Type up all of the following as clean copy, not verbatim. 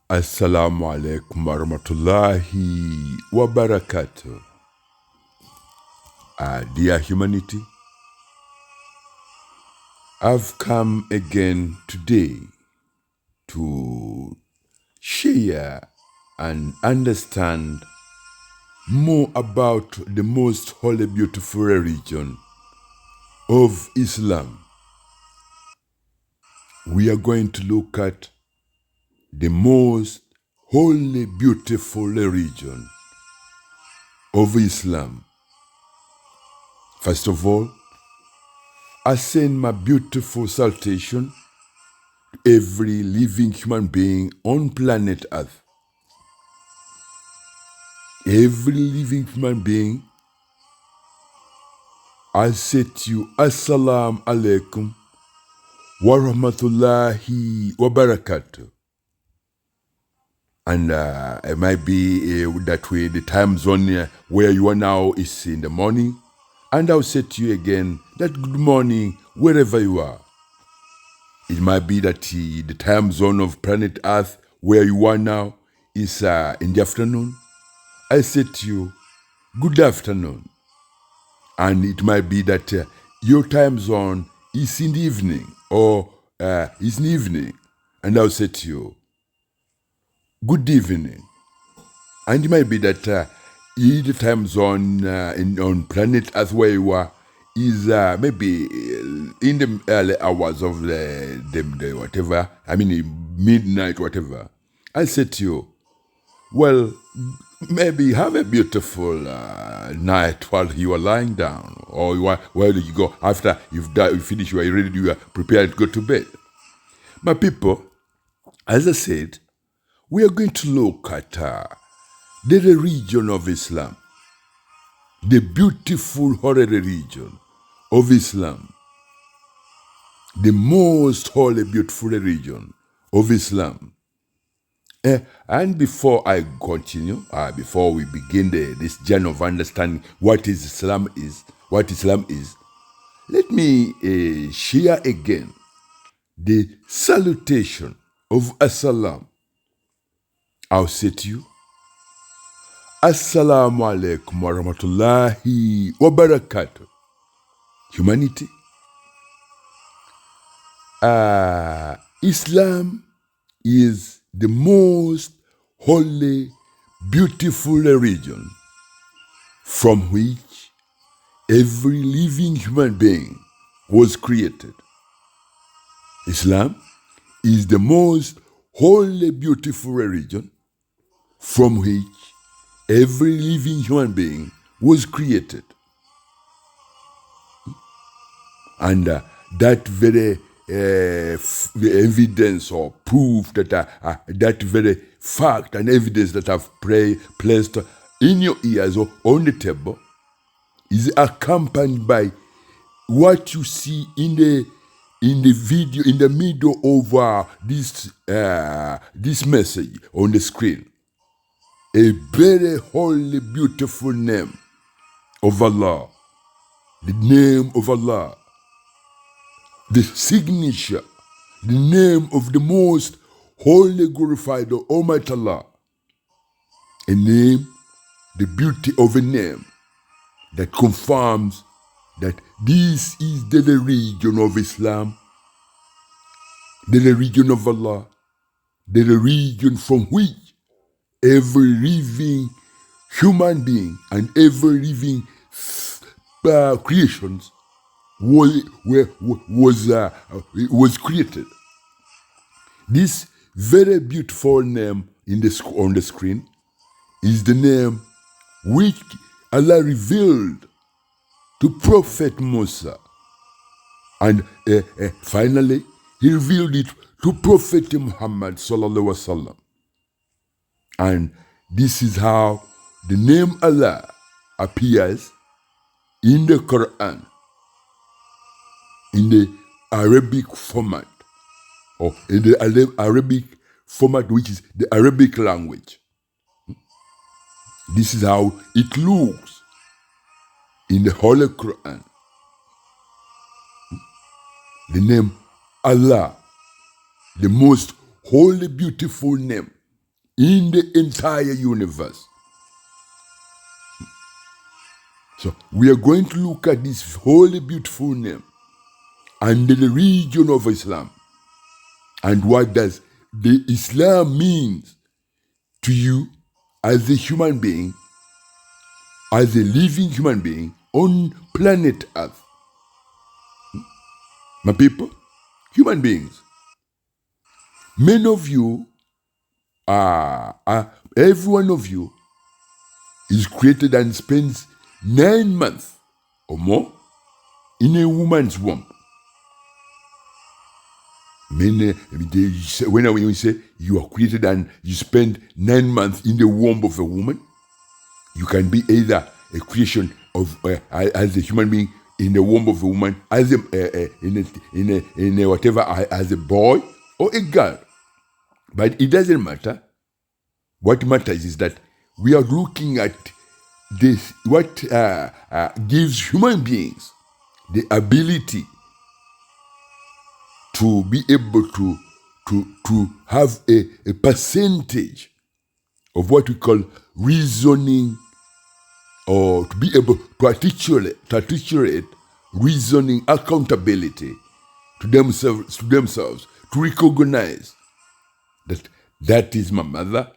Assalamu alaikum warahmatullahi wabarakatuh. Dear humanity, I've come again today to share and understand more about the most holy, beautiful religion of Islam. We are going to look at the most holy, beautiful religion of Islam. First of all, I send my beautiful salutation to every living human being on planet Earth. Every living human being, I say to you, Assalamu alaikum wa rahmatullahi wa barakatuh. And it might be that way, the time zone where you are now is in the morning. And I'll say to you again that good morning wherever you are. It might be that the time zone of planet Earth where you are now is in the afternoon. I say to you, good afternoon. And it might be that your time zone is in the evening or is in the evening. And I'll say to you, good evening. And it might be that the time zone on planet Earth where you are is maybe in the early hours of the whatever, midnight, whatever. I say to you, well, maybe have a beautiful night while you are lying down, or where do you go after you finish, you are ready, you are prepared to go to bed. My people, as I said, we are going to look at the religion of Islam, the beautiful holy religion of Islam, the most holy, beautiful religion of Islam. And before I continue, before we begin this journey of understanding what Islam is, let me share again the salutation of Assalam. I'll say to you, Assalamu alaikum wa rahmatullahi wa barakatuh. Humanity, Islam is the most holy, beautiful religion from which every living human being was created. Islam is the most holy, beautiful religion from which every living human being was created. And that very evidence or proof that that very fact and evidence that I've placed in your ears or on the table is accompanied by what you see in the video in the middle of this message on the screen. A very holy, beautiful name of Allah. The name of Allah. The signature, the name of the most holy, glorified, Almighty Allah. A name, the beauty of a name that confirms that this is the religion of Islam, the religion of Allah, the religion from which every living human being and every living creations was created. This very beautiful name on the screen is the name which Allah revealed to Prophet Musa, and finally He revealed it to Prophet Muhammad sallallahu alaihi wasallam. And this is how the name Allah appears in the Quran, in the Arabic format, or in the Arabic format, which is the Arabic language. This is how it looks in the Holy Quran. The name Allah, the most holy, beautiful name in the entire universe. So we are going to look at this holy, beautiful name and the religion of Islam. And what does the Islam means to you as a human being, as a living human being on planet Earth? My people, human beings. Many of you every one of you is created and spends 9 months or more in a woman's womb. When you say you are created and you spend 9 months in the womb of a woman, you can be either a creation of as a human being in the womb of a woman, as as a boy or a girl. But it doesn't matter. What matters is that we are looking at this, what gives human beings the ability to be able to have a percentage of what we call reasoning, or to be able to articulate reasoning, accountability to themselves, to recognize that is my mother,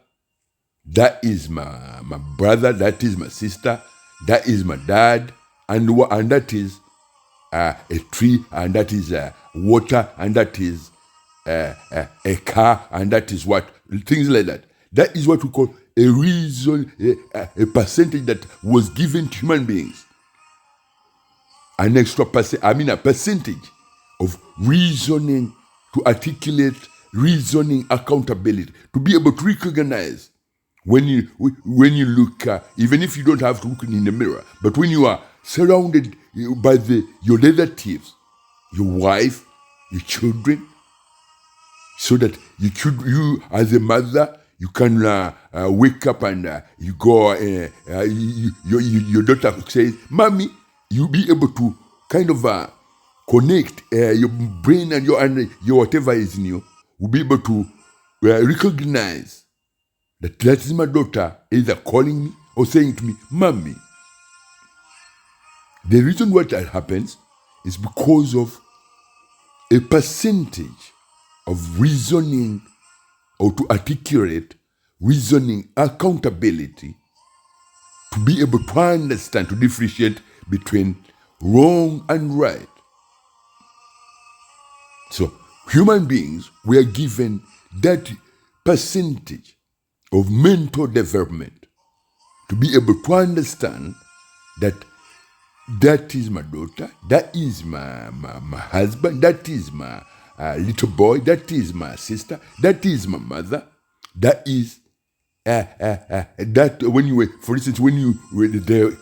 that is my brother, that is my sister, that is my dad, and that is a tree, and that is water, and that is a car, and that is what, things like that. That is what we call a reason, a percentage that was given to human beings. An extra a percentage of reasoning, to articulate reasoning, accountability, to be able to recognize when you look, even if you don't have to look in the mirror, but when you are surrounded by your relatives, your wife, your children, so that you as a mother, you can wake up and you go, your daughter says, "Mommy," you'll be able to kind of connect your brain and your whatever is in you, will be able to recognize that is my daughter, either calling me or saying to me, "Mommy." The reason why that happens is because of a percentage of reasoning, or to articulate reasoning, accountability, to be able to understand, to differentiate between wrong and right. So human beings were given that percentage of mental development to be able to understand that is my daughter, that is my husband, that is my little boy, that is my sister, that is my mother, that is that when you were, for instance, when the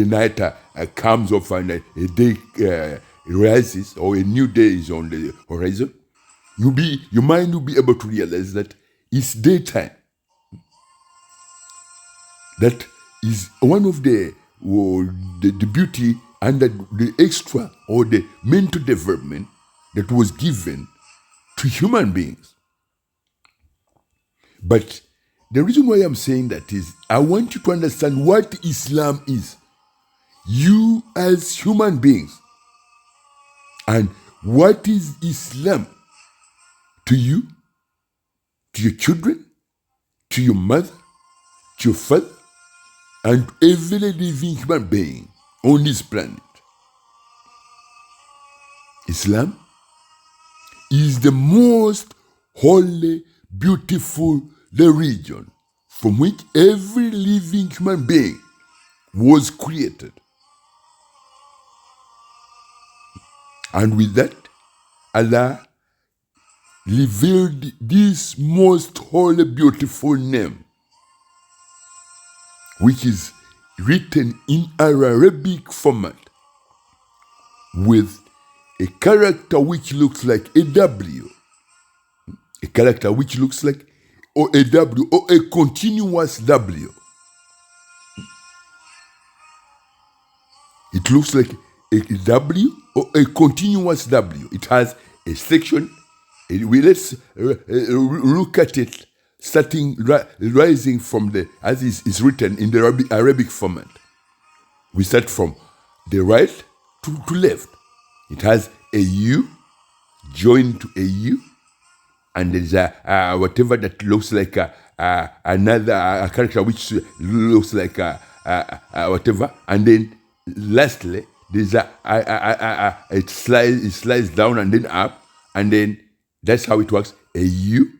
night comes off and a day rises, or a new day is on the horizon, your mind will be able to realize that it's daytime. That is one of the beauty and the extra, or the mental development that was given to human beings. But the reason why I'm saying that is, I want you to understand what Islam is. You as human beings. And what is Islam to you, to your children, to your mother, to your father, and to every living human being on this planet. Islam is the most holy, beautiful religion from which every living human being was created. And with that, Allah revealed this most holy, beautiful name, which is written in Arabic format with a character which looks like a W, a character which looks like or a W, or a continuous W. It looks like a W or a continuous W. It has a section Let's look at it starting rising from as is written in the Arabic format. We start from the right to left. It has a U joined to a U, and there's a whatever that looks like another character which looks like whatever, and then lastly there's it slides down and then up, and then that's how it works. A U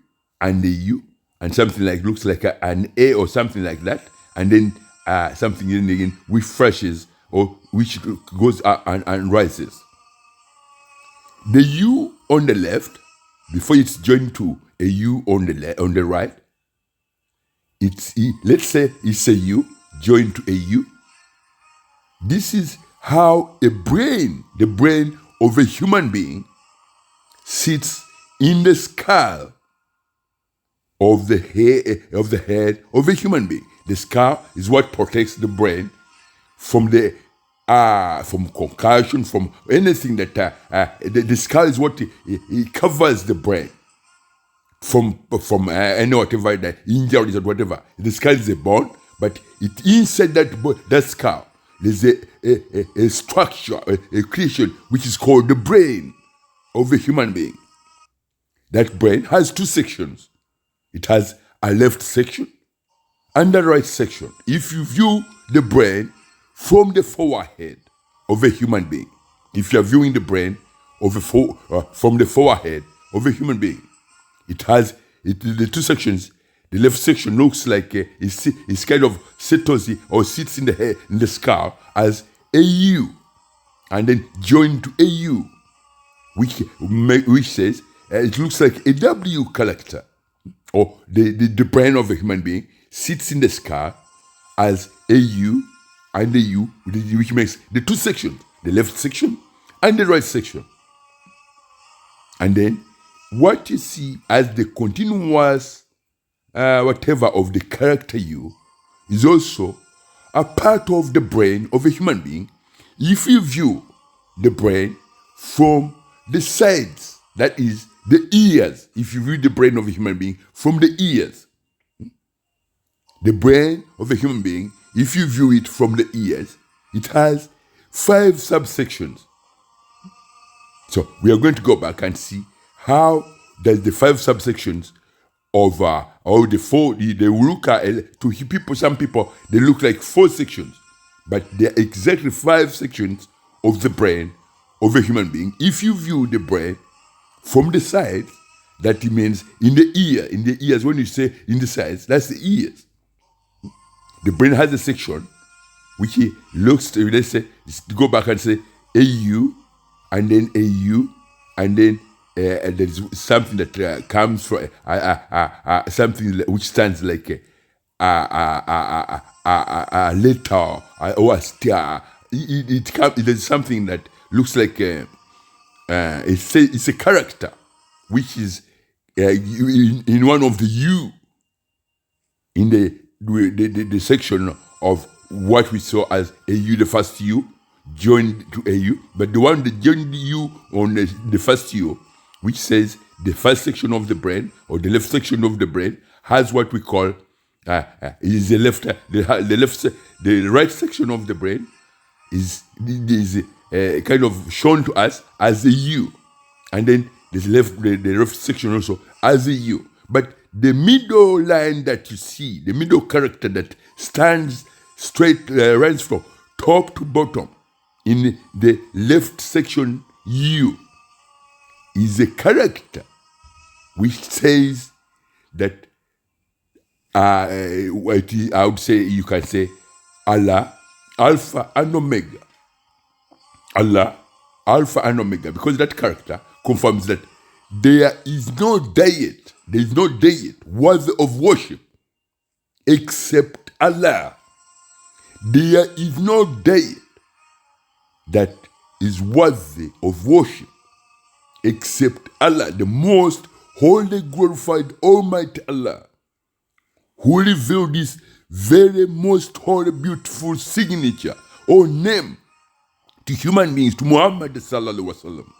and a U and something like looks like an A or something like that, and then something again refreshes or which goes up and rises. The U on the left, before it's joined to a U on the right, let's say it's a U joined to a U. This is how the brain of a human being sits in the skull of the head of a human being. The skull is what protects the brain from from concussion, from anything that the skull is what it covers the brain from any whatever the injuries or whatever. The skull is a bone, but inside that skull there's a structure, a creation which is called the brain of a human being. That brain has two sections. It has a left section and a right section. If you view the brain from the forehead of a human being, if you are viewing the brain from the forehead of a human being, it has the two sections. The left section looks like it's kind of settles or sits in the head, in the skull as a U, and then joined to a U, which says it looks like a W character, or the brain of a human being sits in the skull as a U and the U, which makes the two sections, the left section and the right section. And then what you see as the continuous whatever of the character U is also a part of the brain of a human being. If you view the brain from the sides, that is the ears, if you view the brain of a human being from the ears, the brain of a human being, if you view it from the ears, it has 5 subsections. So we are going to go back and see how does the 5 subsections of or the 4, they look to people, some people, they look like 4 sections, but they're exactly 5 sections of the brain of a human being. If you view the brain from the sides, that means in the ears, when you say in the sides, that's the ears. The brain has a section which looks to, let's say, go back and say a U, and then a U, and then there's something that comes from something which stands like a letter or a star. There's something that looks like it's a character which is in one of the U in the section of what we saw as a U, the first U joined to a U, but the one that joined the U on the first U, which says the first section of the brain or the left section of the brain has what we call is the right section of the brain is kind of shown to us as a U, and then the left section also as a U. But the middle line that you see, the middle character that stands straight, runs from top to bottom in the left section U, is a character which says that I would say, you can say Allah, Alpha and Omega. Allah, Alpha and Omega, because that character confirms that there is no deity worthy of worship except Allah. There is no deity that is worthy of worship except Allah, the most holy, glorified, almighty Allah, who revealed this very most holy, beautiful signature or name to human beings, to Muhammad sallallahu alaihi wasallam.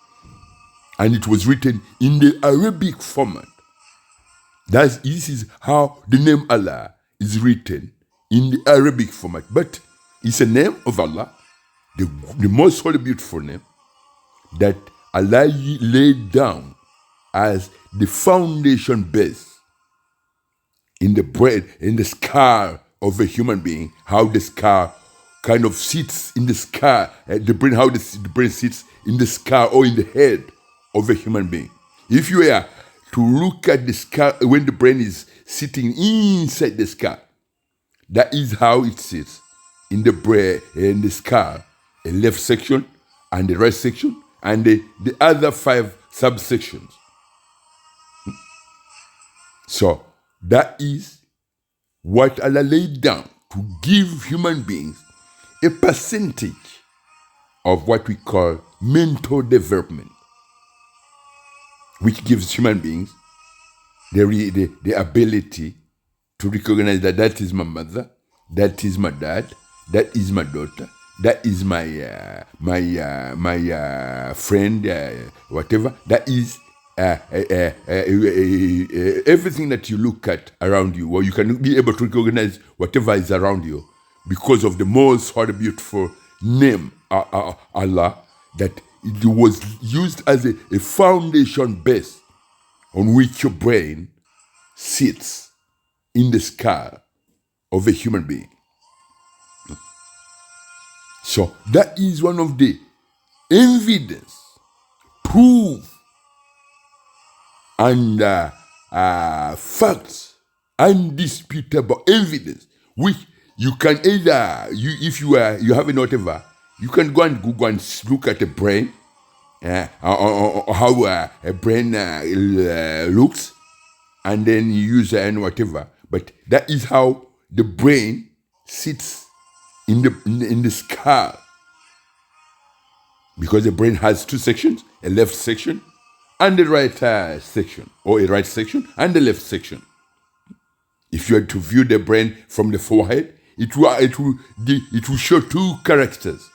And it was written in the Arabic format. This is how the name Allah is written in the Arabic format. But it's a name of Allah, the most holy, beautiful name that Allah laid down as the foundation base in the brain, in the skull of a human being, how the skull kind of sits in the skull, the brain, how the brain sits in the skull or in the head of a human being. If you were to look at the skull when the brain is sitting inside the skull, that is how it sits in the brain, in the skull, a left section and the right section and the other 5 subsections. So that is what Allah laid down to give human beings a percentage of what we call mental development, which gives human beings the ability to recognize that that is my mother, that is my dad, that is my daughter, that is my friend, whatever. That is everything that you look at around you, or you can be able to recognize whatever is around you because of the most holy, beautiful name, Allah, that it was used as a foundation base on which your brain sits in the skull of a human being. So that is one of the evidence, proof, and facts, undisputable evidence, which you can either, if you have it, whatever, you can go and Google and look at a brain, or how a brain looks, and then you use it and whatever. But that is how the brain sits in the skull, because the brain has 2 sections, a left section and the right section, or a right section and the left section. If you are to view the brain from the forehead, it will show 2 characters,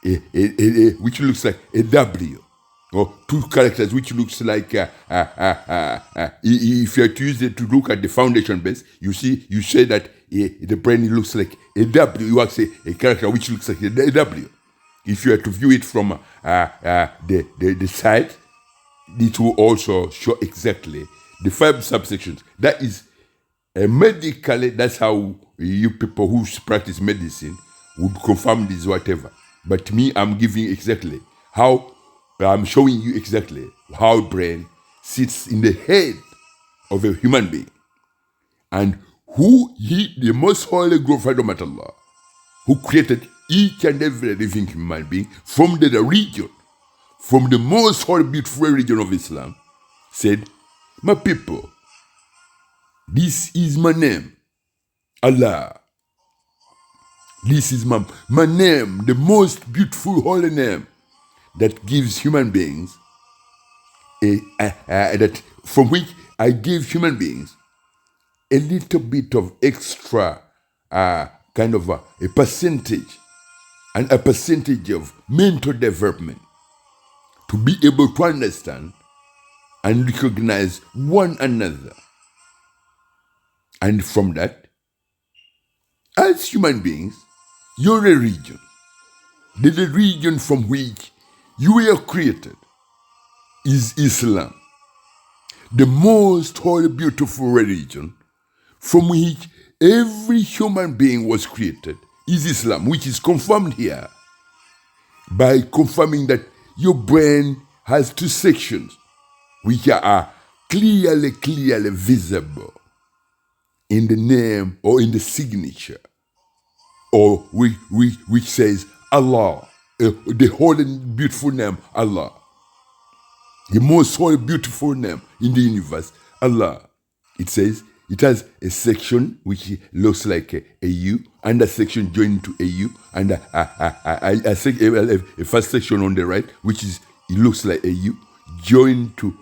which looks like a W, or 2 characters which looks like if you are to use it to look at the foundation base, you say that the brain looks like a W. You have to say a character which looks like a W. If you are to view it from the side, it will also show exactly the 5 subsections. That is medically, that's how you people who practice medicine would confirm this, whatever. But me, I'm giving exactly how, I'm showing you exactly how brain sits in the head of a human being. And the most holy, glorified Almighty Allah, who created each and every living human being from the region, from the most holy, beautiful religion of Islam, said, my people, this is my name, Allah. This is my name, the most beautiful holy name that gives human beings that from which I give human beings a little bit of extra kind of a percentage, and a percentage of mental development to be able to understand and recognize one another. And from that, as human beings, your religion, the religion from which you were created, is Islam. The most holy, beautiful religion from which every human being was created is Islam, which is confirmed here by confirming that your brain has 2 sections which are clearly visible in the name or in the signature, or which says Allah, the holy, beautiful name Allah, the most holy, beautiful name in the universe, Allah. It says it has a section which looks like a U, and a section joined to a U, and a first section on the right, which it looks like a U, joined to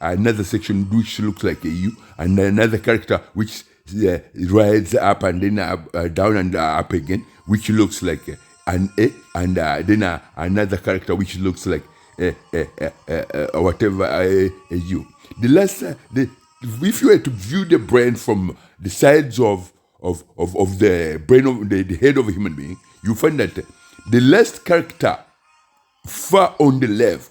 another section which looks like a U, and another character which rides up and then down and up again, which looks like an A, and then another character which looks like you. If you were to view the brain from the sides of the brain of the head of a human being, you find that the last character far on the left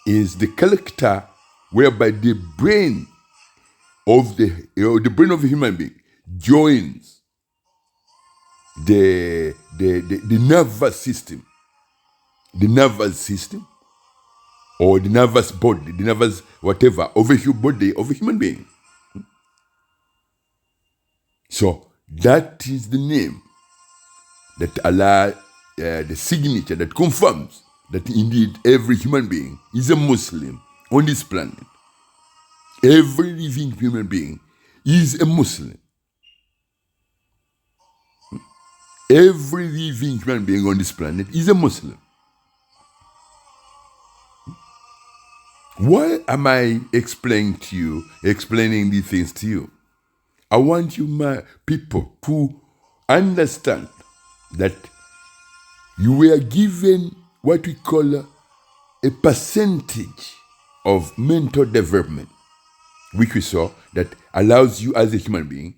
is the character whereby the brain of the brain of a human being joins the nervous system, or the nervous body, the nervous whatever of a human being. So that is the name that Allah, the signature that confirms that indeed every human being is a Muslim on this planet. Every living human being is a Muslim. Every living human being on this planet is a Muslim. Why am I explaining these things to you? I want you, my people, to understand that you were given what we call a percentage of mental development, which we saw that allows you as a human being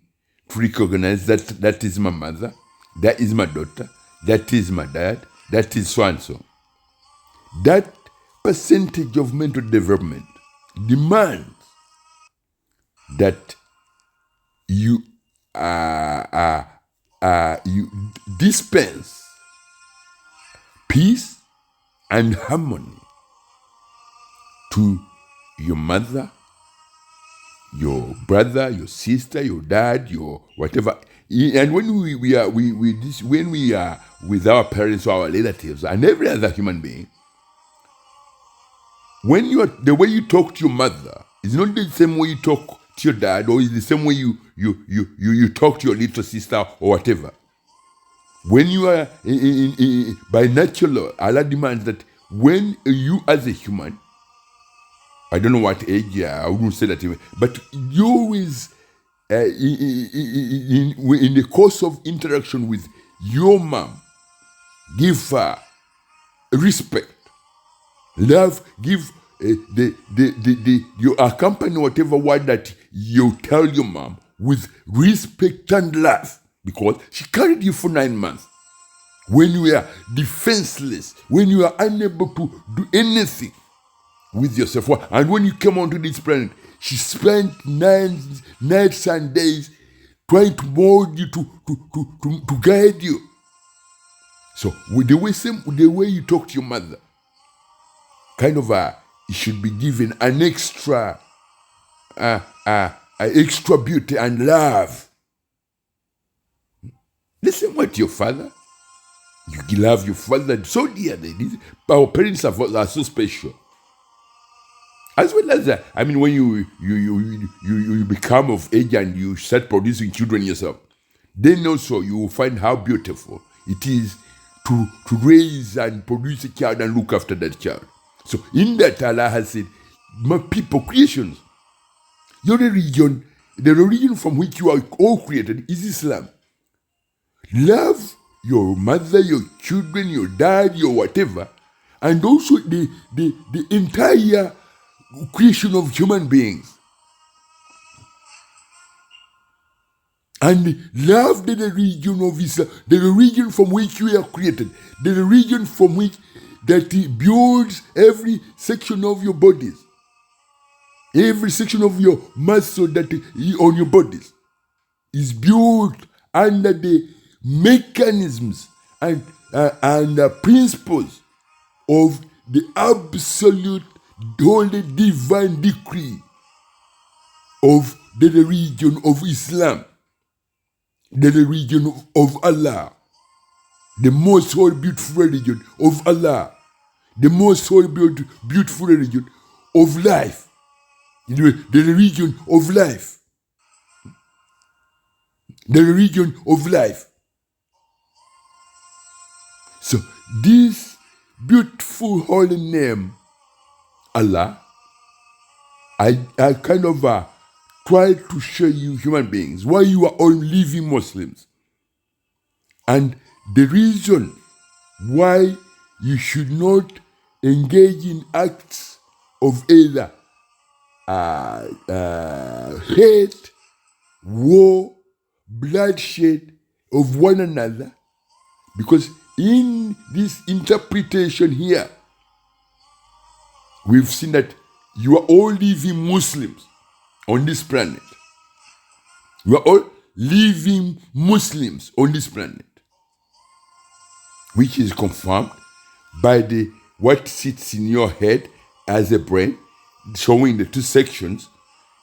to recognize that is my mother, that is my daughter, that is my dad, that is so and so. That percentage of mental development demands that you dispense peace and harmony to your mother, your brother, your sister, your dad, your whatever. And when we are with our parents or our relatives and every other human being, when the way you talk to your mother is not the same way you talk to your dad, or is the same way you talk to your little sister or whatever. When you are by nature, Allah demands that when you as a human, I don't know what age, I wouldn't say that, but you always, in the course of interaction with your mom, give her respect, love, give you accompany whatever word that you tell your mom with respect and love, because she carried you for 9 months. When you are defenseless, when you are unable to do anything with yourself, and when you came onto this planet, she spent nights and days trying to mold you, to guide you. So with the way you talk to your mother, kind of it should be given an extra beauty and love. Listen, what your father, you love your father so dearly. Our parents are so special. As well as when you become of age and you start producing children yourself, then also you will find how beautiful it is to raise and produce a child and look after that child. So in that, Allah has said, my people, creations, your religion, the religion from which you are all created is Islam. Love your mother, your children, your dad, your whatever, and also the entire creation of human beings. And love the religion of Islam, the religion from which we are created, the religion from which that it builds every section of your bodies, every section of your muscle that on your bodies is built under the mechanisms and principles of the absolute holy divine decree of the religion of Islam, the religion of Allah, the most holy beautiful religion of Allah, the most holy beautiful religion of life, the religion of life, the religion of life. So this beautiful holy name, Allah, I kind of try to show you human beings why you are all living Muslims, and the reason why you should not engage in acts of either hate, war, bloodshed of one another, because in this interpretation here, we've seen that you are all living Muslims on this planet. You are all living Muslims on this planet, which is confirmed by the what sits in your head as a brain, showing the two sections,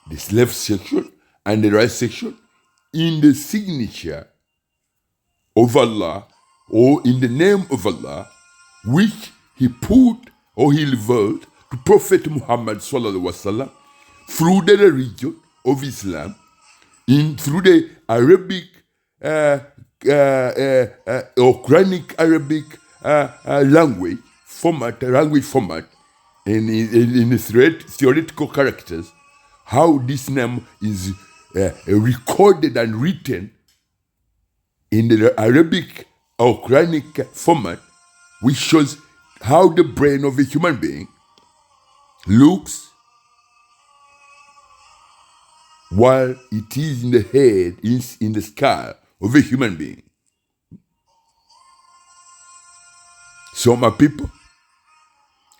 this left section and the right section, in the signature of Allah, or in the name of Allah, which he put or he revealed to Prophet Muhammad sallallahu alaihi wasallam through the religion of Islam, through the Arabic or Quranic Arabic language format, in theoretical characters, how this name is recorded and written in the Arabic or Quranic format, which shows how the brain of a human being looks while it is in the head, in the skull of a human being. So, my people,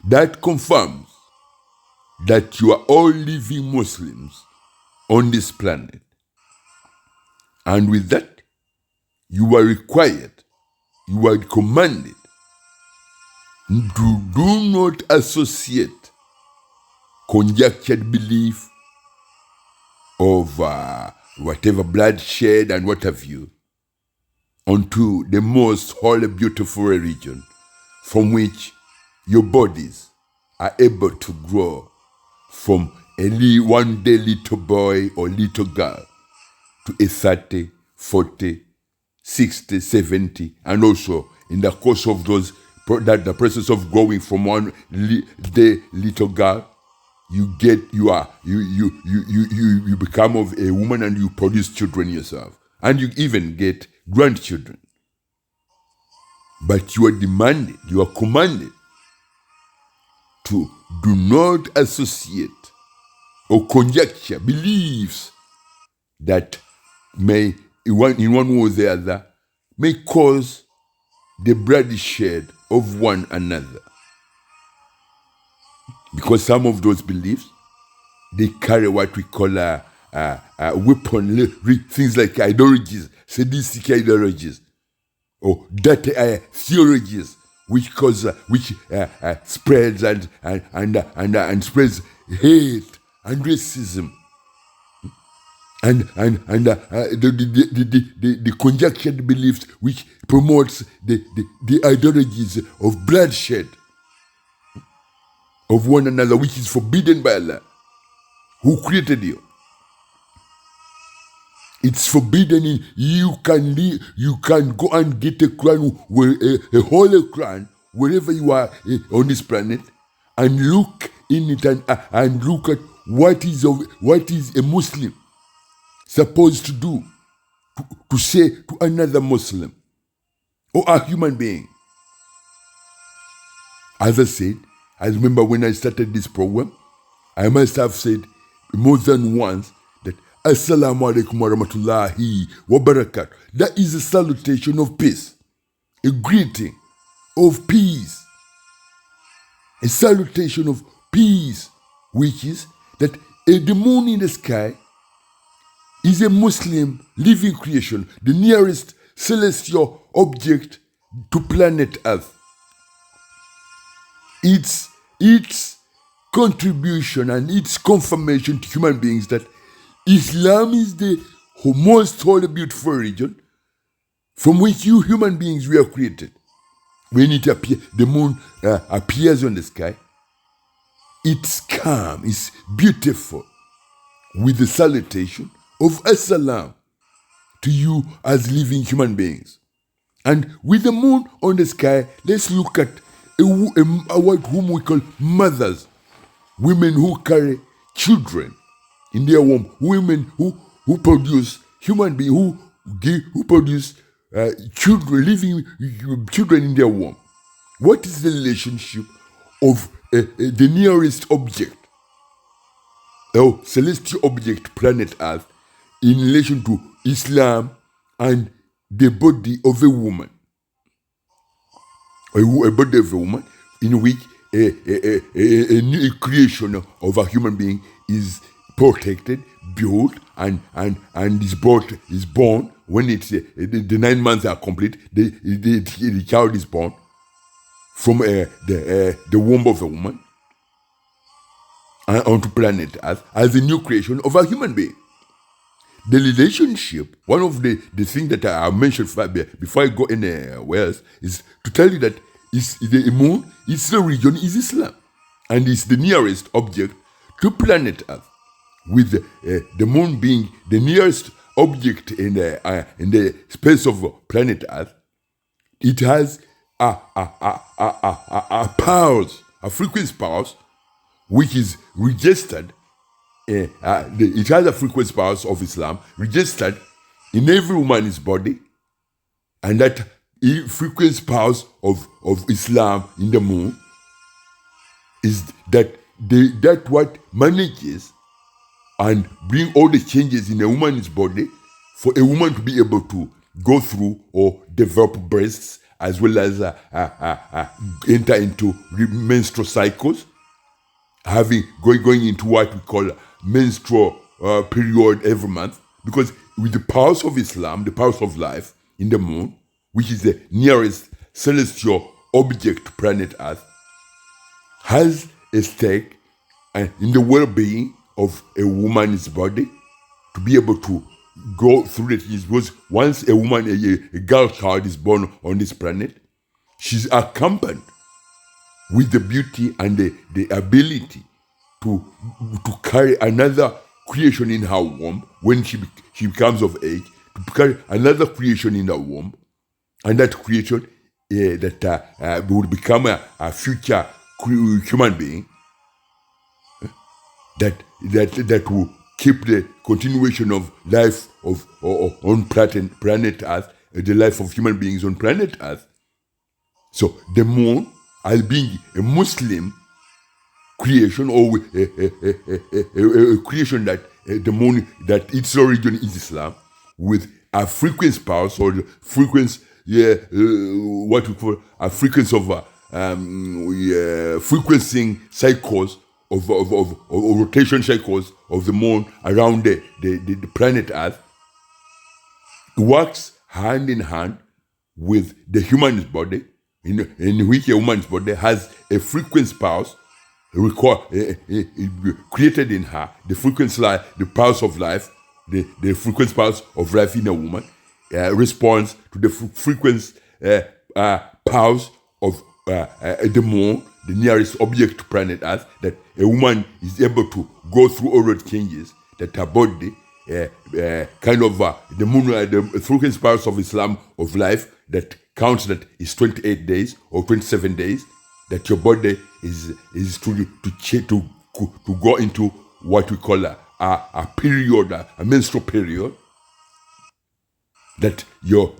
that confirms that you are all living Muslims on this planet. And with that, you are required, you are commanded to do not associate conjectured belief of whatever bloodshed and what have you onto the most holy, beautiful religion from which your bodies are able to grow from one day little boy or little girl to a 30, 40, 60, 70, and also in the course of those, that the process of growing from one day little girl, you become of a woman and you produce children yourself, and you even get grandchildren. But you are demanded, you are commanded to do not associate or conjecture beliefs that may, in one way or the other, may cause the bloodshed of one another. Because some of those beliefs, they carry what we call weaponry, things like ideologies, sadistic ideologies, or that theologies, which cause, spreads and spreads hate and racism, and the conjectured beliefs which promotes the ideologies of bloodshed of one another, which is forbidden by Allah, who created you. It's forbidden. You can go and get a Quran, a holy Quran, wherever you are on this planet, and look in it and look at what is a Muslim supposed to do, to say to another Muslim or a human being. As I said, I remember when I started this program, I must have said more than once that Assalamu alaikum wa rahmatullahi wa barakatuh. That is a salutation of peace, a greeting of peace, a salutation of peace, which is that the moon in the sky is a Muslim living creation, the nearest celestial object to planet Earth. Its contribution and its confirmation to human beings that Islam is the most holy, beautiful religion from which you human beings were created. When the moon appears on the sky, it's calm, it's beautiful, with the salutation of Assalam to you as living human beings. And with the moon on the sky, let's look at whom we call mothers, women who carry children in their womb, women who produce human beings, who produce children, living children in their womb. What is the relationship of the nearest object, or celestial object, planet Earth, in relation to Islam and the body of a woman. A body of a woman in which a new creation of a human being is protected, built, and is born when it's the 9 months are complete. The child is born from the womb of a woman and onto planet Earth as a new creation of a human being. The relationship, one of the things that I mentioned before I go anywhere else, is to tell you that the moon, its region is Islam, and it's the nearest object to planet Earth, with the moon being the nearest object in the space of planet Earth. It has a pulse, a frequency pulse, which is registered. It has a frequency pulse of Islam registered in every woman's body, and that frequency pulse of Islam in the moon is that what manages and bring all the changes in a woman's body for a woman to be able to go through or develop breasts, as well as enter into menstrual cycles, going into what we call menstrual period every month. Because with the pulse of Islam, the pulse of life in the moon, which is the nearest celestial object, planet Earth, has a stake in the well-being of a woman's body to be able to go through the things. Because once a woman, a girl child is born on this planet, she's accompanied with the beauty and the ability to carry another creation in her womb when she becomes of age, to carry another creation in her womb, and that creation that will become a future human being that will keep the continuation of life on planet Earth, the life of human beings on planet Earth. So the moon, as being a Muslim creation, or a creation that the moon, that its origin is Islam, with a frequency pulse, or the frequency, what we call a frequency of frequencing cycles of rotation cycles of the moon around the planet Earth, works hand in hand with the human's body, in which a woman's body has a frequency pulse created in her, the frequency, the pulse of life, the frequency pulse of life in a woman responds to the frequency pulse of the moon, the nearest object to planet Earth, that a woman is able to go through all the changes that her body, the moon, the frequency pulse of Islam of life that counts that is 28 days or 27 days, that your body is to go into what we call a period, a menstrual period, that your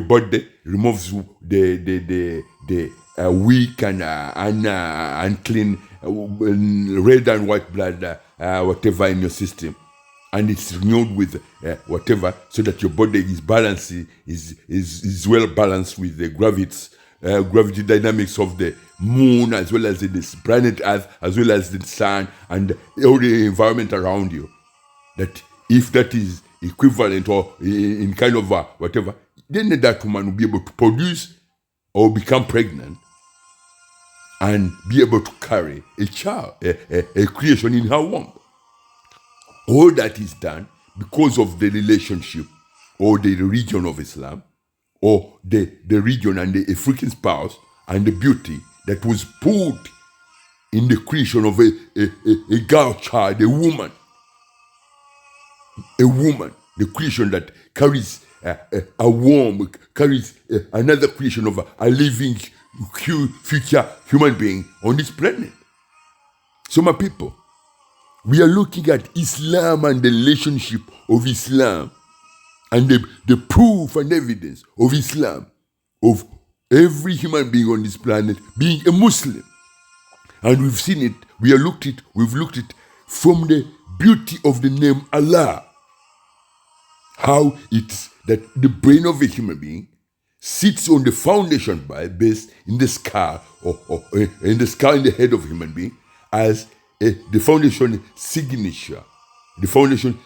body removes the weak and unclean red and white blood, whatever in your system, and it's renewed with whatever, so that your body is balanced, is well balanced with the gravity dynamics of the moon, as well as the planet Earth, as well as the sun and all the environment around you. That if that is equivalent or in kind of whatever, then that woman will be able to produce or become pregnant and be able to carry a child, a creation in her womb. All that is done because of the relationship or the region of Islam, or the region and the frequency pulse and the beauty that was put in the creation of a girl child, a woman, the creation that carries a womb, carries another creation of a living future human being on this planet. So my people, we are looking at Islam and the relationship of Islam and the proof and evidence of Islam, of every human being on this planet being a Muslim. And we've seen it, we've looked it from the beauty of the name Allah. How it's that the brain of a human being sits on the foundation base in the skull, or in the skull in the head of a human being, as the foundation signature, the foundation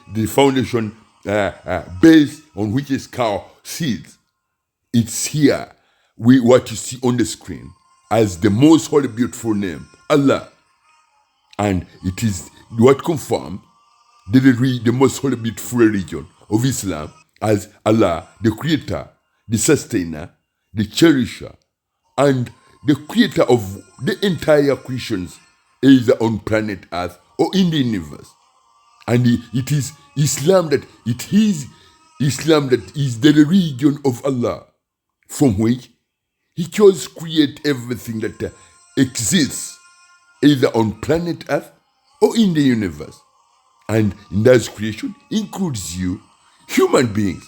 base on which a skull sits. It's here, what you see on the screen, as the most holy, beautiful name, Allah. And it is what confirms the most holy, beautiful religion of Islam as Allah, the creator, the sustainer, the cherisher, and the creator of the entire creations, either on planet Earth or in the universe. And it is Islam that is the religion of Allah, from which He chose to create everything that exists, either on planet Earth or in the universe. And in that creation includes you, human beings.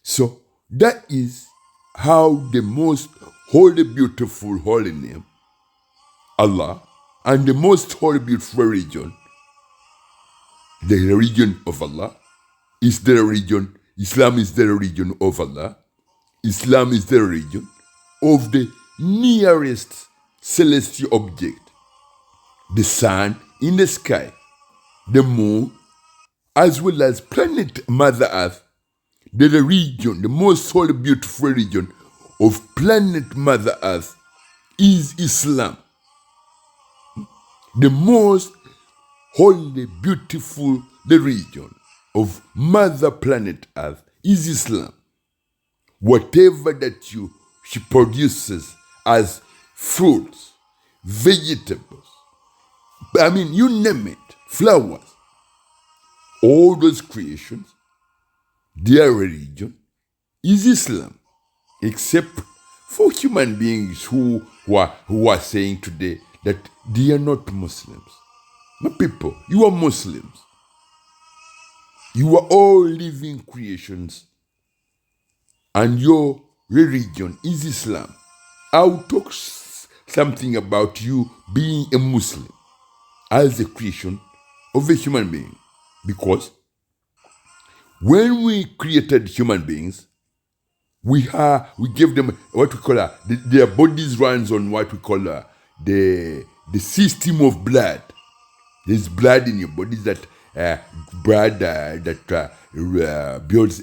So that is how the most holy, beautiful, holy name, Allah, and the most holy, beautiful religion, the religion of Allah, is the religion. Islam is the religion of Allah. Islam is the religion of the nearest celestial object, the sun in the sky, the moon, as well as planet Mother Earth. The religion, the most holy, beautiful religion of planet Mother Earth is Islam. The most holy, beautiful religion of Mother Planet Earth is Islam. Whatever that she produces as fruits, vegetables, you name it, flowers, all those creations, their religion is Islam, except for human beings who are saying today that they are not Muslims. My people, you are Muslims. You are all living creations, and your religion is Islam. I'll talk something about you being a Muslim as a creation of a human being, because when we created human beings, we gave them what we call their bodies runs on what we call the system of blood. There's blood in your body that builds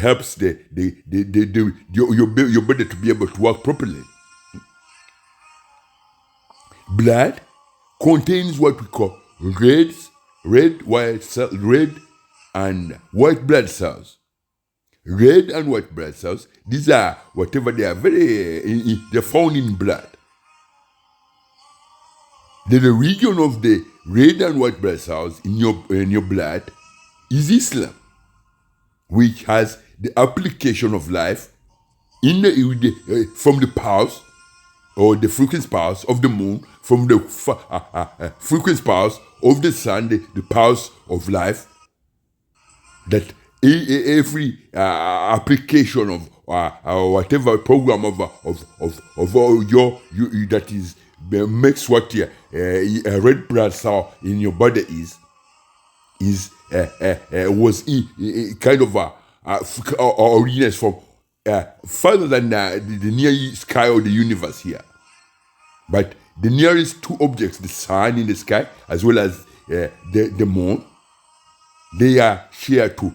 helps your body to be able to work properly. Blood contains what we call red and white blood cells. Red and white blood cells, these are whatever they are, they're found in blood. The region of the red and white blood cells in your blood is Islam, which has the application of life from the pulse or the frequency pulse of the moon, from the frequency pulse of the sun, the pulse of life. That every application of whatever program of your that is makes what a red blood cell in your body was kind of originates from further than the near sky or the universe here. But the nearest two objects, the sun in the sky as well as the moon, they are here to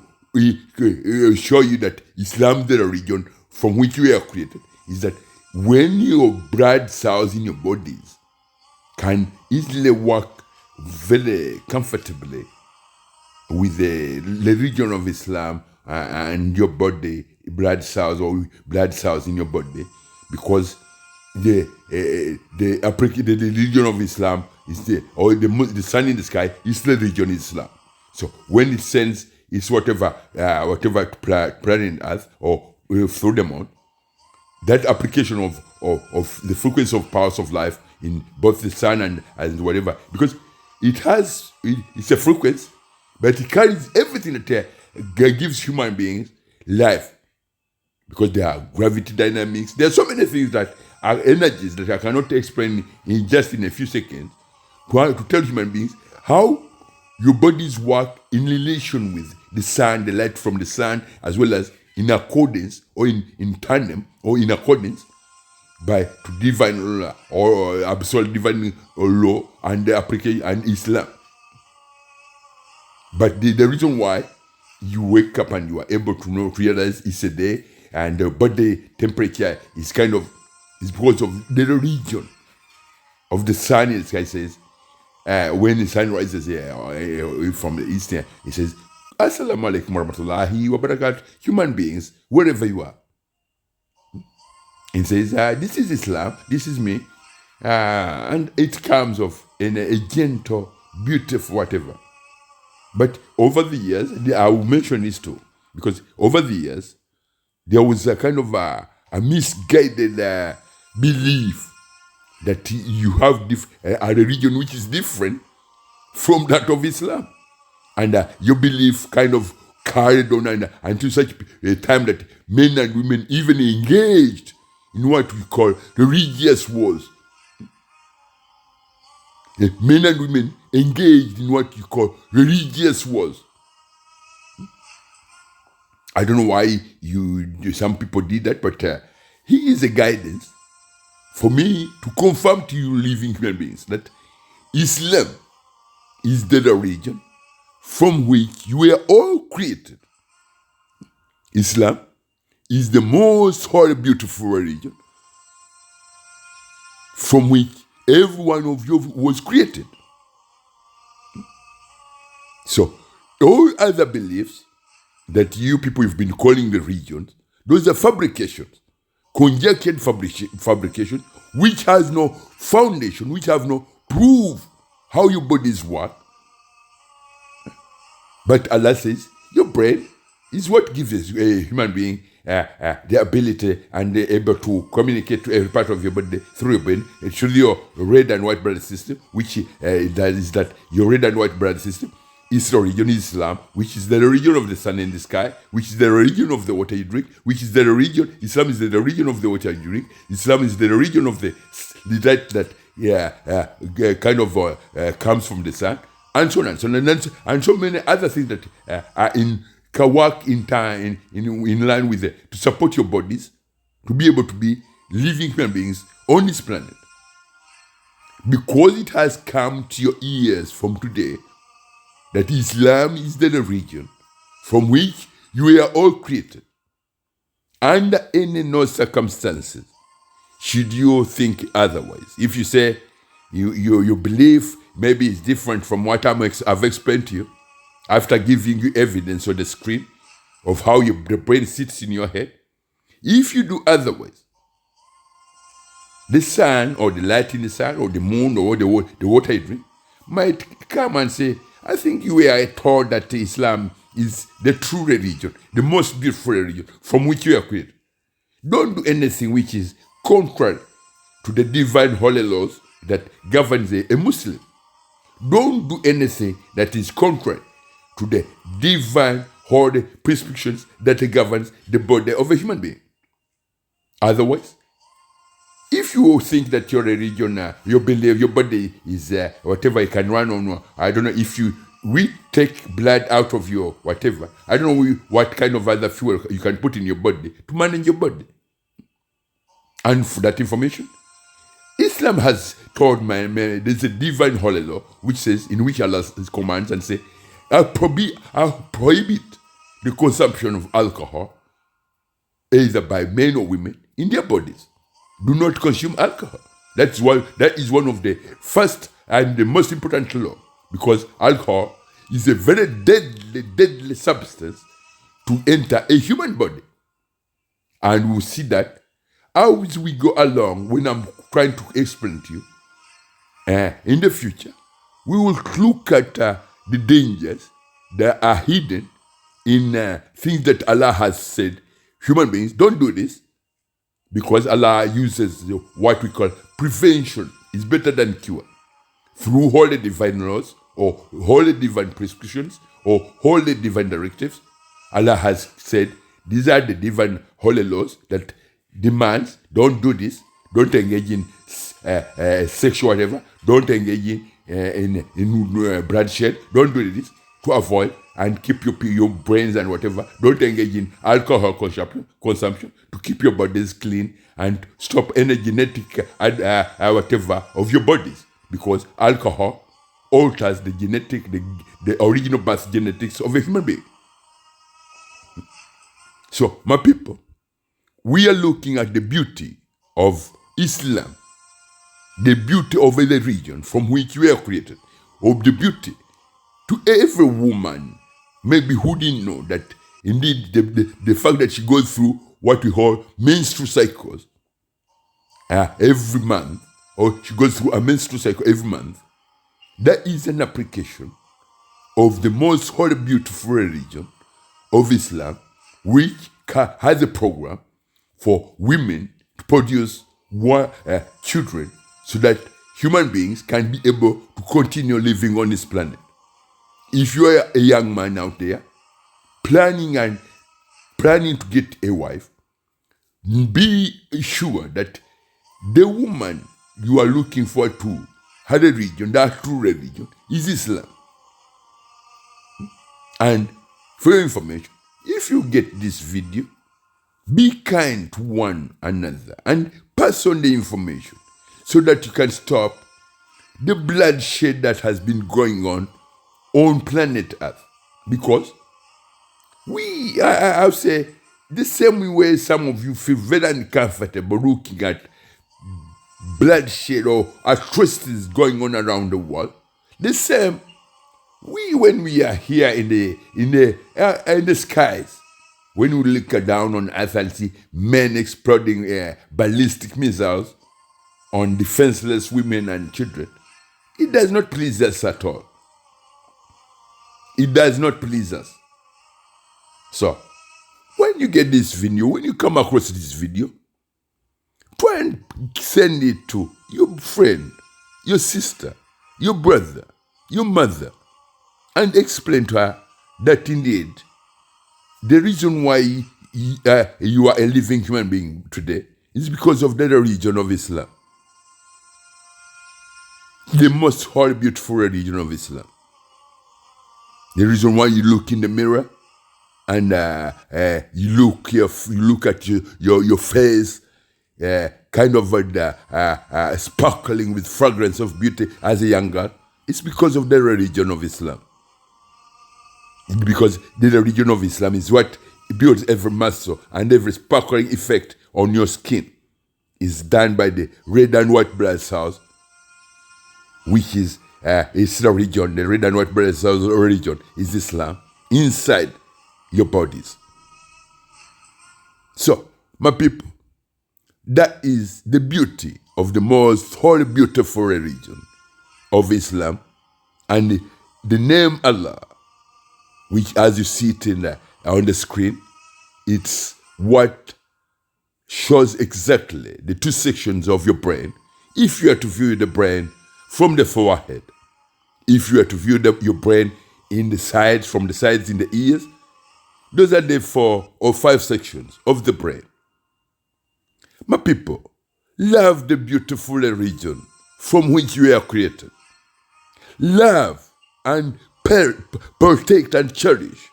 show you that Islam, the religion from which we are created, is that when your blood cells in your bodies can easily work very comfortably with the religion of Islam and your body, blood cells in your body, because the religion of Islam is the sun in the sky is the religion of Islam. So when it sends it's whatever planet Earth or through the moon, that application of the frequency of powers of life in both the sun and whatever, because it's a frequency, but it carries everything that gives human beings life. because there are gravity dynamics. There are so many things that are energies that I cannot explain in just in a few seconds to tell human beings how your bodies work in relation with the sun, the light from the sun, as well as in accordance or in tandem or in accordance by to divine law or absolute divine law and the application and Islam. But the reason why you wake up and you are able to realize it's a day and the body temperature is because of the region of the sun in the sky. Says when the sun rises from the east, it says Assalamu alaikum warahmatullahi wabarakatuh, human beings, wherever you are. It says, this is Islam, this is me, and it comes off in a gentle, beautiful, whatever. But over the years, I will mention this too, because over the years, there was a kind of a misguided belief that you have a religion which is different from that of Islam. And your belief kind of carried on until such a time that men and women even engaged in what we call religious wars. Men and women engaged in what you call religious wars. I don't know why some people did that, but he is a guidance for me to confirm to you living human beings that Islam is the religion from which you were all created. Islam is the most holy, beautiful religion from which every one of you was created. So, all other beliefs that you people have been calling the religions, those are fabrications, conjectured fabrication, which has no foundation, which have no proof how your bodies work. But Allah says, your brain is what gives a human being the ability and the able to communicate to every part of your body through your brain. It should be your red and white blood system, which that your red and white blood system is the religion Islam, which is the religion of the sun in the sky, which is the religion of the water you drink, which is the religion, Islam is the religion of the water you drink, Islam is the religion of the light that kind of comes from the sun, and so on and so on, and so many other things that are can work in time in line with to support your bodies to be able to be living human beings on this planet. Because it has come to your ears from today that Islam is the religion from which you were all created. Under any no circumstances should you think otherwise. If you say your belief maybe is different from what I've explained to you, after giving you evidence on the screen of how the brain sits in your head, if you do otherwise, the sun or the light in the sun or the moon or the water you drink might come and say, I think you were taught that Islam is the true religion, the most beautiful religion from which you are created. Don't do anything which is contrary to the divine holy laws that governs a Muslim. Don't do anything that is contrary to the divine holy prescriptions that governs the body of a human being. Otherwise, if you think that your religion, your belief, your body is whatever you can run on, I don't know, we take blood out of your whatever, I don't know what kind of other fuel you can put in your body to manage your body. And for that information, Islam has told there's a divine holy law which says, in which Allah commands and say, I prohibit the consumption of alcohol, either by men or women, in their bodies. Do not consume alcohol. That is one of the first and the most important law, because alcohol is a very deadly substance to enter a human body. And we'll see that as we go along, when I'm trying to explain to you, in the future, we will look at the dangers that are hidden in things that Allah has said. Human beings, don't do this, because Allah uses what we call prevention is better than cure. Through holy divine laws or holy divine prescriptions or holy divine directives, Allah has said These are the divine holy laws that demands don't do this, don't engage in sexual whatever, don't engage in bloodshed, don't do this to avoid and keep your brains and whatever. Don't engage in alcohol consumption to keep your bodies clean and stop any genetic whatever of your bodies, because alcohol alters the original birth genetics of a human being. So, my people, we are looking at the beauty of Islam, the beauty of the region from which we are created, of the beauty to every woman, maybe who didn't know that indeed the fact that she goes through what we call menstrual cycles every month, or she goes through a menstrual cycle every month, that is an application of the most holy, beautiful religion of Islam, which has a program for women to produce children so that human beings can be able to continue living on this planet. If you are a young man out there planning to get a wife, be sure that the woman you are looking for to have a religion, that true religion, is Islam. And for your information, if you get this video, be kind to one another and pass on the information so that you can stop the bloodshed that has been going on planet Earth. Because I'll say, the same way some of you feel very uncomfortable looking at bloodshed or atrocities going on around the world, the same when we are here in the skies, when we look down on Earth and see men exploding ballistic missiles on defenseless women and children, it does not please us at all. It does not please us. So, when you get this video, when you come across this video, try and send it to your friend, your sister, your brother, your mother, and explain to her that indeed the reason why you are a living human being today is because of the religion of Islam. The most holy, beautiful religion of Islam. The reason why you look in the mirror and you look at your face, kind of sparkling with fragrance of beauty as a young girl, it's because of the religion of Islam. Because the religion of Islam is what builds every muscle and every sparkling effect on your skin is done by the red and white blood cells, which is the religion. The red and white blood cells religion is Islam inside your bodies. So, my people, that is the beauty of the most holy, beautiful religion of Islam, and the name Allah, which as you see it on the screen, it's what shows exactly the two sections of your brain. If you are to view the brain from the forehead, if you are to view your brain in the sides, from the sides in the ears, those are the 4 or 5 sections of the brain. My people, love the beautiful religion from which you are created. Love and protect and cherish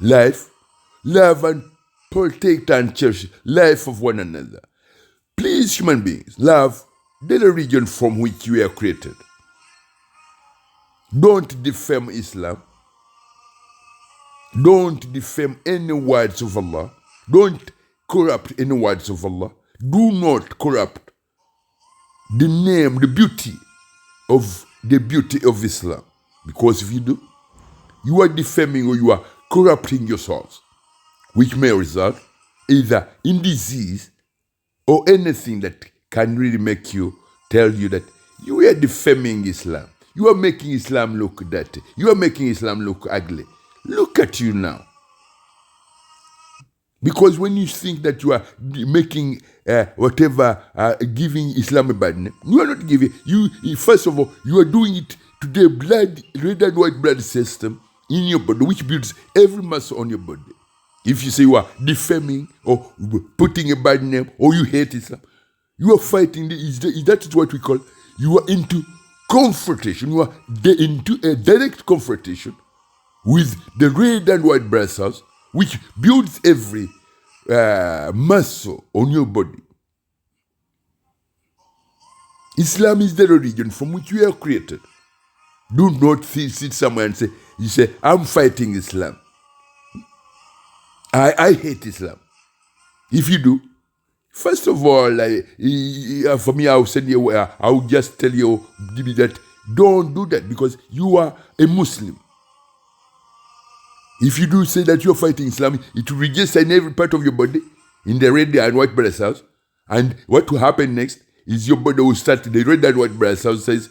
life. Love and protect and cherish life of one another. Please, human beings, love the religion from which you are created. Don't defame Islam. Don't defame any words of Allah. Don't corrupt any words of Allah. Do not corrupt the name, the beauty of Islam. Because if you do, you are defaming or you are corrupting yourselves, which may result either in disease or anything that can really make you tell you that you are defaming Islam. You are making Islam look dirty. You are making Islam look ugly. Look at you now. Because when you think that you are making giving Islam a bad name, you are not giving. First of all, you are doing it to the red and white blood system in your body, which builds every muscle on your body. If you say you are defaming or putting a bad name or you hate Islam, you are fighting. That is what we call, you are into confrontation. You are into a direct confrontation with the red and white blood cells, which builds every muscle on your body. Islam is the religion from which we are created. Do not sit somewhere and say, I'm fighting Islam. I hate Islam. If you do, first of all, for me, I'll just tell you that don't do that, because you are a Muslim. If you do say that you're fighting Islam, it will register in every part of your body, in the red and white blood cells. And what will happen next is your body will start, the red and white blood cells says,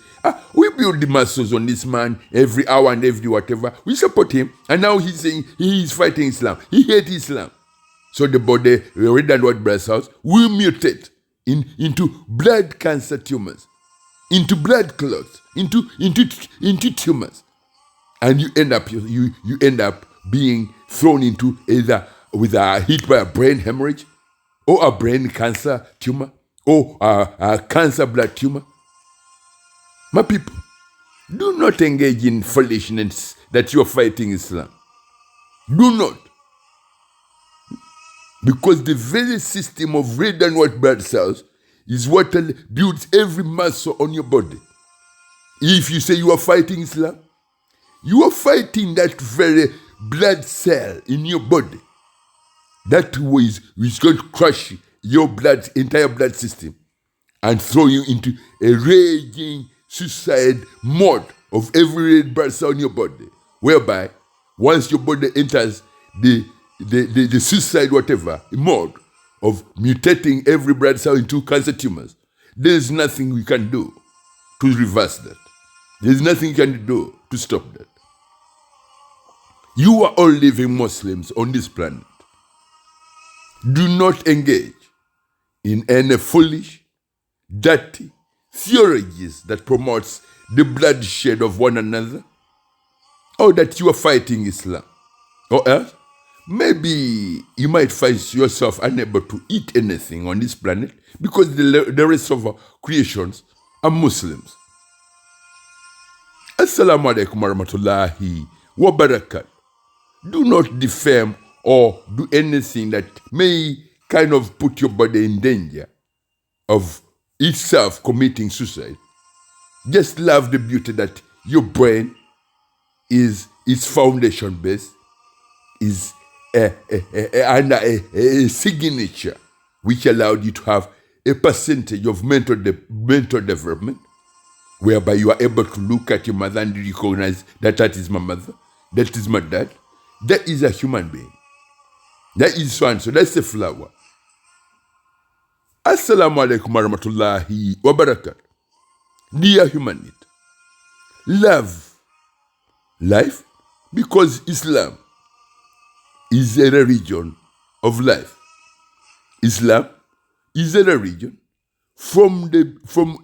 we build the muscles on this man every hour and every whatever. We support him. And now he's saying he is fighting Islam. He hates Islam. So the body, the red and white blood cells, will mutate into blood cancer tumors, into blood clots, into tumors. And you end up being thrown into either hit by a brain hemorrhage, or a brain cancer tumor, or a cancer blood tumor. My people, do not engage in foolishness that you are fighting Islam. Do not. Because the very system of red and white blood cells is what builds every muscle on your body. If you say you are fighting Islam, you are fighting that very blood cell in your body that is going to crush your entire blood system and throw you into a raging suicide mode of every red blood cell in your body, whereby once your body enters the suicide whatever mode of mutating every blood cell into cancer tumors, there is nothing we can do to reverse that. There is nothing you can do to stop that. You are all living Muslims on this planet. Do not engage in any foolish, dirty theologies that promotes the bloodshed of one another, or that you are fighting Islam. Or else, maybe you might find yourself unable to eat anything on this planet because the rest of our creations are Muslims. Assalamu alaikum warahmatullahi wabarakatuh. Do not defame or do anything that may kind of put your body in danger of itself committing suicide. Just love the beauty that your brain is its foundation base, is under a signature which allowed you to have a percentage of mental development, whereby you are able to look at your mother and recognize that is my mother, that is my dad. That is a human being. That is so and so. That's a flower. Assalamu alaikum warahmatullahi wabarakatuh. Dear humanity, love life, because Islam is a religion of life. Islam is a religion from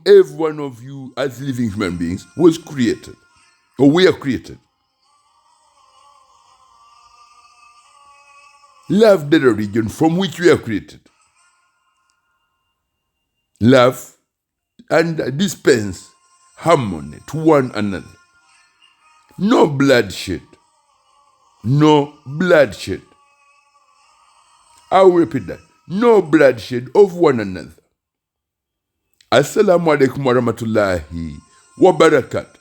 every one of you as living human beings was created, or we are created. Love the religion from which we are created. Love and dispense harmony to one another. No bloodshed. No bloodshed. I will repeat that. No bloodshed of one another. Assalamu alaikum warahmatullahi wabarakatuh.